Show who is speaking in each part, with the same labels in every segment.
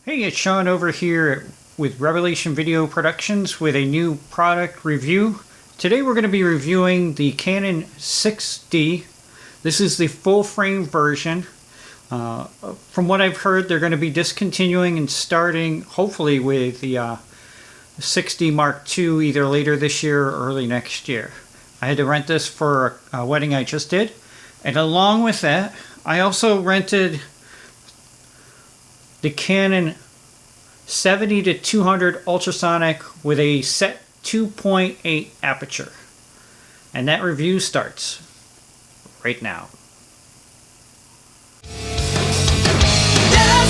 Speaker 1: Hey, it's Sean over here with Revelation Video Productions with a new product review. Today we're going to be reviewing the Canon 6D. This is the full frame version. From what I've heard, they're going to be discontinuing and starting hopefully with the 6D Mark II either later this year or early next year. I had to rent this for a wedding I just did. And along with that, I also rented the Canon 70 to 200 ultrasonic with a set 2.8 aperture. And that review starts right now.
Speaker 2: There's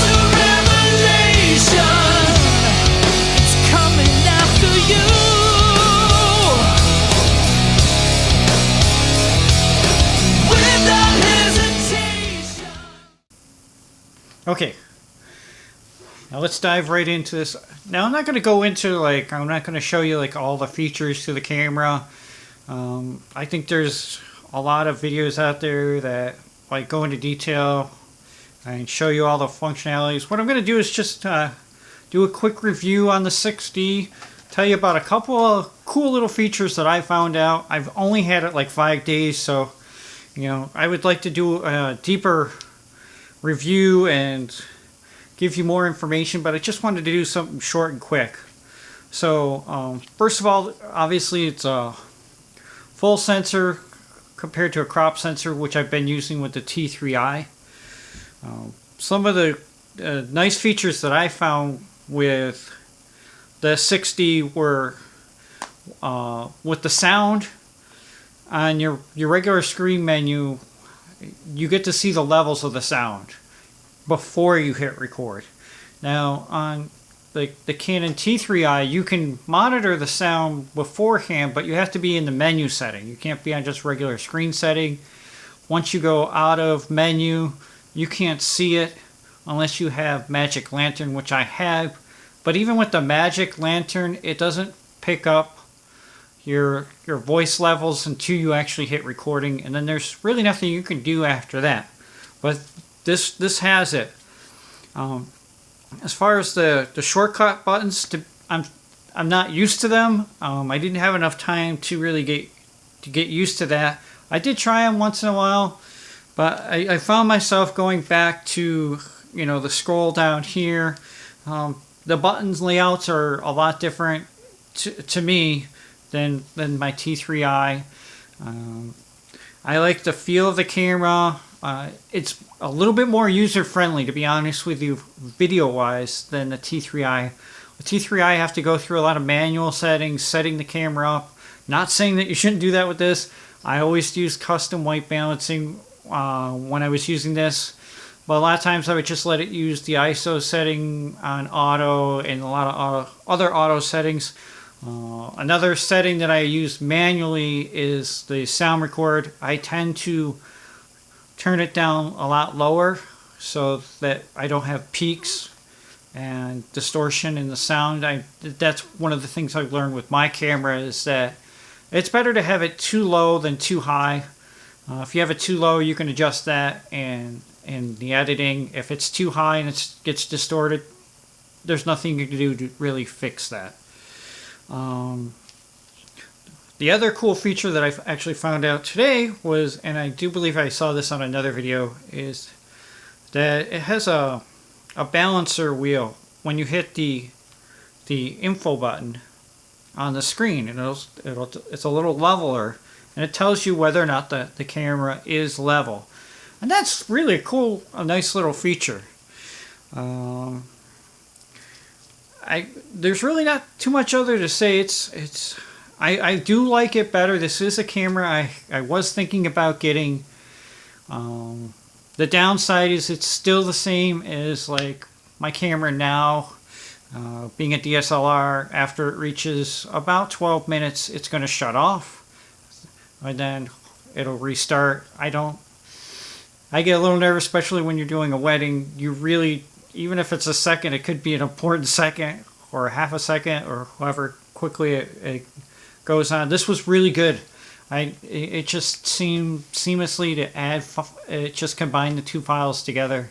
Speaker 2: a revelation. It's coming after you. Without hesitation.
Speaker 1: Okay. Now let's dive right into this. Now I'm not going to go into I'm not going to show you all the features to the camera. I think there's a lot of videos out there that go into detail and show you all the functionalities. What I'm going to do is just do a quick review on the 6D, tell you about a couple of cool little features that I found out. I've only had it 5 days, so I would like to do a deeper review and give you more information, but I just wanted to do something short and quick. So first of all, obviously it's a full sensor compared to a crop sensor, which I've been using with the T3i. Some of the nice features that I found with the 6D were with the sound on your regular screen menu, you get to see the levels of the sound before you hit record. Now on the Canon T3i, you can monitor the sound beforehand, but you have to be in the menu setting. You can't be on just regular screen setting. Once you go out of menu, you can't see it unless you have Magic Lantern, which I have. But even with the Magic Lantern, it doesn't pick up your voice levels until you actually hit recording, and then there's really nothing you can do after that. But this has it. As far as the shortcut buttons, I'm not used to them. I didn't have enough time to really get used to that. I did try them once in a while, but I found myself going back to the scroll down here. The buttons layouts are a lot different to me than my T3i. I like the feel of the camera. It's a little bit more user-friendly, to be honest with you, video-wise, than the T3i. The T3i, I have to go through a lot of manual settings, setting the camera up. Not saying that you shouldn't do that with this. I always use custom white balancing when I was using this. But a lot of times I would just let it use the ISO setting on auto and a lot of other auto settings. Another setting that I use manually is the sound record. I tend to turn it down a lot lower so that I don't have peaks and distortion in the sound. That's one of the things I've learned with my camera, is that it's better to have it too low than too high. If you have it too low, you can adjust that in the editing. If it's too high and it gets distorted, there's nothing you can do to really fix that. The other cool feature that I actually found out today was, and I do believe I saw this on another video, is that it has a balancer wheel when you hit the info button on the screen, and it's a little leveler, and it tells you whether or not the camera is level, and that's really a nice little feature. There's really not too much other to say. I do like it better. This is a camera I was thinking about getting. The downside is it's still the same as my camera now. Being a DSLR, after it reaches about 12 minutes, it's going to shut off, and then it'll restart. I get a little nervous, especially when you're doing a wedding. You really, even if it's a second, it could be an important second or a half a second or however quickly it goes on. This was really good. It just seemed seamlessly to add. It just combined the two files together.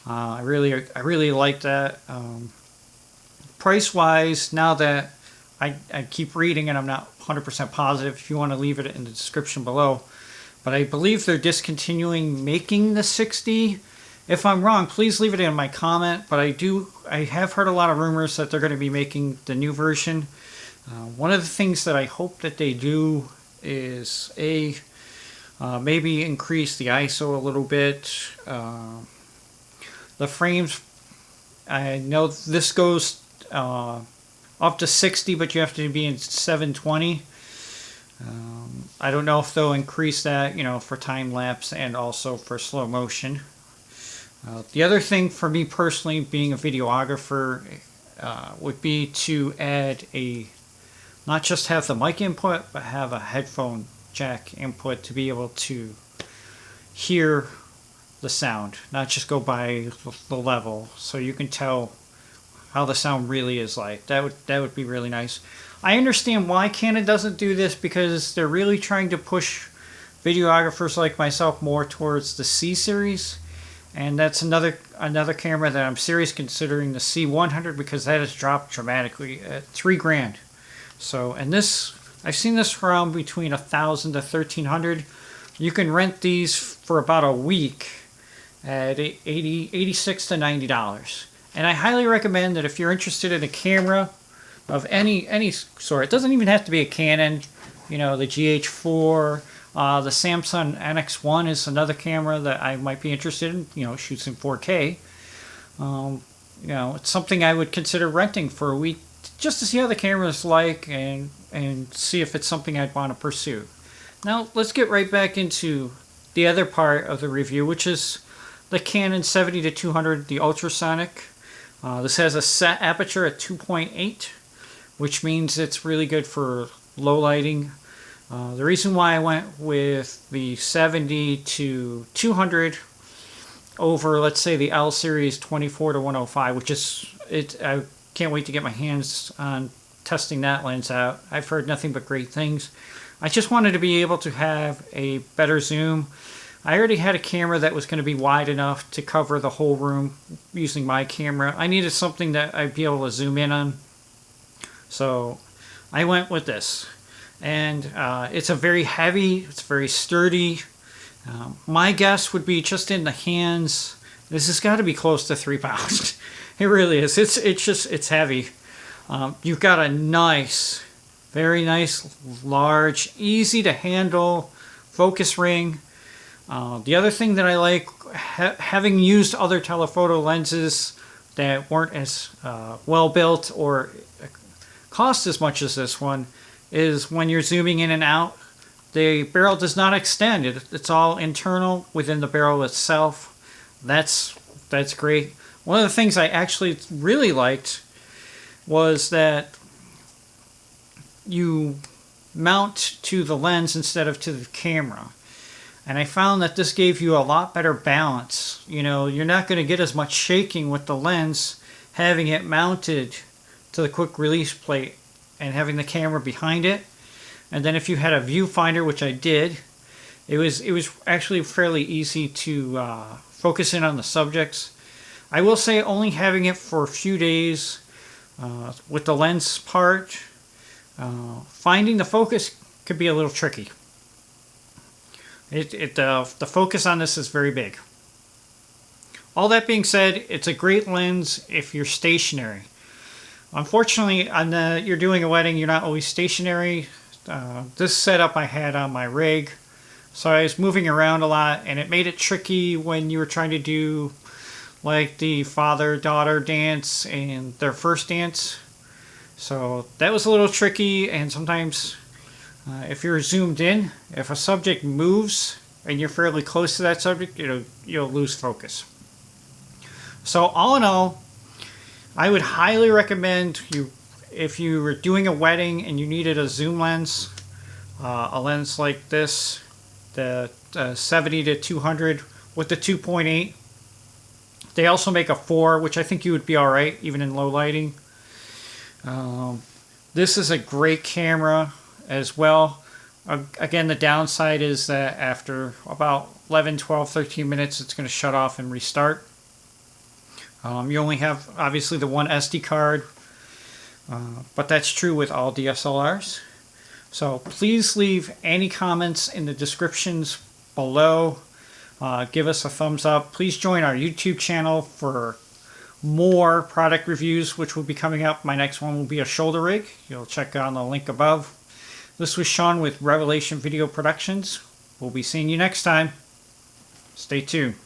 Speaker 1: I really like that. Price wise, now that I keep reading and I'm not 100% positive, if you want to leave it in the description below, but I believe they're discontinuing making the 60. If I'm wrong, please leave it in my comment, but I have heard a lot of rumors that they're going to be making the new version. One of the things that I hope that they do is maybe increase the ISO a little bit. The frames, I know this goes up to 60, but you have to be in 720. I don't know if they'll increase that, for time lapse and also for slow motion. The other thing for me personally, being a videographer, would be to add not just have the mic input, but have a headphone jack input to be able to hear the sound, not just go by the level, so you can tell how the sound really is like. That would be really nice. I understand why Canon doesn't do this, because they're really trying to push videographers like myself more towards the C series, and that's another camera that I'm seriously considering, the C100, because that has dropped dramatically at $3,000. So, and this, I've seen this around between $1,000 to $1,300. You can rent these for about a week at $86 to $90. And I highly recommend that if you're interested in a camera of any sort, it doesn't even have to be a Canon, the GH4, the Samsung NX1 is another camera that I might be interested in, shoots in 4K. It's something I would consider renting for a week just to see how the camera is like and see if it's something I'd want to pursue. Now let's get right back into the other part of the review, which is the Canon 70-200, the ultrasonic. This has a set aperture at 2.8, which means it's really good for low lighting. The reason why I went with the 70-200 over, let's say, the L series 24-105, which is I can't wait to get my hands on testing that lens out. I've heard nothing but great things. I just wanted to be able to have a better zoom. I already had a camera that was going to be wide enough to cover the whole room using my camera. I needed something that I'd be able to zoom in on. So I went with this. And it's very sturdy. My guess would be just in the hands, this has got to be close to 3 pounds. It really is. It's heavy. You've got a very nice, large, easy to handle focus ring. The other thing that I like, having used other telephoto lenses that weren't as well built or cost as much as this one, is when you're zooming in and out, the barrel does not extend. It's all internal within the barrel itself. That's great. One of the things I actually really liked was that you mount to the lens instead of to the camera. And I found that this gave you a lot better balance. You're not going to get as much shaking with the lens having it mounted to the quick release plate and having the camera behind it. And then if you had a viewfinder, which I did, it was actually fairly easy to focus in on the subjects. I will say only having it for a few days with the lens part, finding the focus could be a little tricky. The focus on this is very big. All that being said, it's a great lens if you're stationary. Unfortunately, you're doing a wedding, you're not always stationary. This setup I had on my rig, so I was moving around a lot, and it made it tricky when you were trying to do like the father-daughter dance and their first dance. So that was a little tricky, and sometimes if you're zoomed in, if a subject moves and you're fairly close to that subject, you'll lose focus. So all in all, I would highly recommend if you were doing a wedding and you needed a zoom lens, a lens like this, the 70-200 with the 2.8. They also make a 4, which I think you would be alright, even in low lighting. This is a great camera as well. Again, the downside is that after about 11, 12, 13 minutes, it's going to shut off and restart. You only have obviously the one SD card, but that's true with all DSLRs. So please leave any comments in the descriptions below. Give us a thumbs up. Please join our YouTube channel for more product reviews, which will be coming up. My next one will be a shoulder rig. You'll check on the link above. This was Sean with Revelation Video Productions. We'll be seeing you next time. Stay tuned.